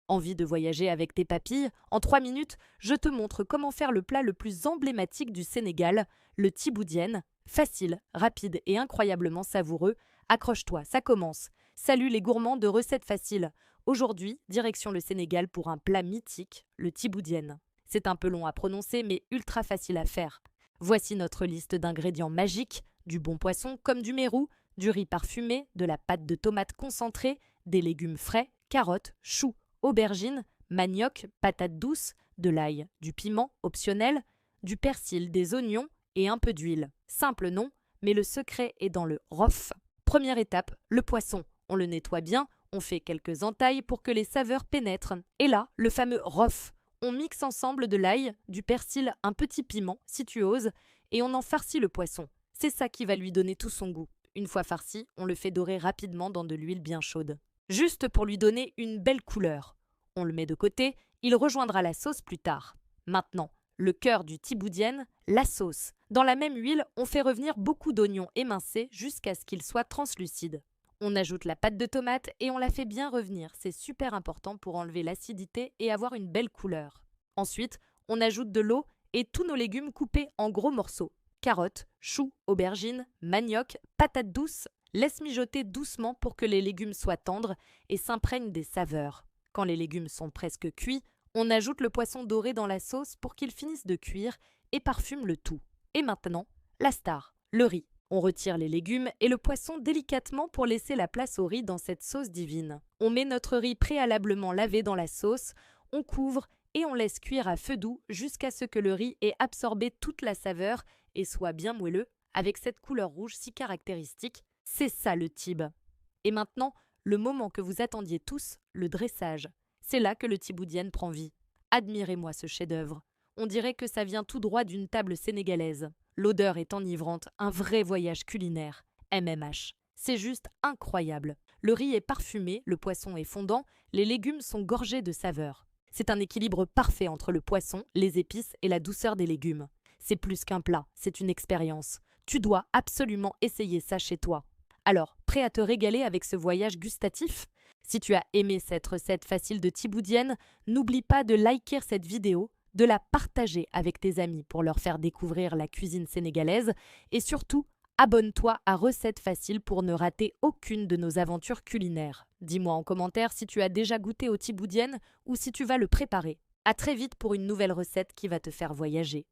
Envie de voyager avec tes papilles? En 3 minutes, je te montre comment faire le plat le plus emblématique du Sénégal, le tiboudienne. Facile, rapide et incroyablement savoureux. Accroche-toi, ça commence. Salut les gourmands de recettes faciles. Aujourd'hui, direction le Sénégal pour un plat mythique, le tiboudienne. C'est un peu long à prononcer mais ultra facile à faire. Voici notre liste d'ingrédients magiques, du bon poisson comme du mérou, du riz parfumé, de la pâte de tomate concentrée, des légumes frais, carottes, choux, aubergines, manioc, patates douces, de l'ail, du piment optionnel, du persil, des oignons et un peu d'huile. Simple non, mais le secret est dans le rof. Première étape, le poisson. On le nettoie bien, on fait quelques entailles pour que les saveurs pénètrent. Et là, le fameux rof. On mixe ensemble de l'ail, du persil, un petit piment, si tu oses, et on en farcit le poisson. C'est ça qui va lui donner tout son goût. Une fois farci, on le fait dorer rapidement dans de l'huile bien chaude. Juste pour lui donner une belle couleur. On le met de côté, il rejoindra la sauce plus tard. Maintenant, le cœur du tiboudienne, la sauce. Dans la même huile, on fait revenir beaucoup d'oignons émincés jusqu'à ce qu'ils soient translucides. On ajoute la pâte de tomate et on la fait bien revenir, c'est super important pour enlever l'acidité et avoir une belle couleur. Ensuite, on ajoute de l'eau et tous nos légumes coupés en gros morceaux. Carottes, choux, aubergines, manioc, patates douces. Laisse mijoter doucement pour que les légumes soient tendres et s'imprègnent des saveurs. Quand les légumes sont presque cuits, on ajoute le poisson doré dans la sauce pour qu'il finisse de cuire et parfume le tout. Et maintenant, la star, le riz. On retire les légumes et le poisson délicatement pour laisser la place au riz dans cette sauce divine. On met notre riz préalablement lavé dans la sauce, on couvre et on laisse cuire à feu doux jusqu'à ce que le riz ait absorbé toute la saveur et soit bien moelleux, avec cette couleur rouge si caractéristique. C'est ça le tib. Et maintenant, le moment que vous attendiez tous, le dressage. C'est là que le tiboudienne prend vie. Admirez-moi ce chef-d'œuvre. On dirait que ça vient tout droit d'une table sénégalaise. L'odeur est enivrante, un vrai voyage culinaire. MMH. C'est juste incroyable. Le riz est parfumé, le poisson est fondant, les légumes sont gorgés de saveurs. C'est un équilibre parfait entre le poisson, les épices et la douceur des légumes. C'est plus qu'un plat, c'est une expérience. Tu dois absolument essayer ça chez toi. Alors, prêt à te régaler avec ce voyage gustatif? Si tu as aimé cette recette facile de tiboudienne, n'oublie pas de liker cette vidéo, de la partager avec tes amis pour leur faire découvrir la cuisine sénégalaise et surtout, abonne-toi à Recettes Faciles pour ne rater aucune de nos aventures culinaires. Dis-moi en commentaire si tu as déjà goûté au tiboudienne ou si tu vas le préparer. À très vite pour une nouvelle recette qui va te faire voyager.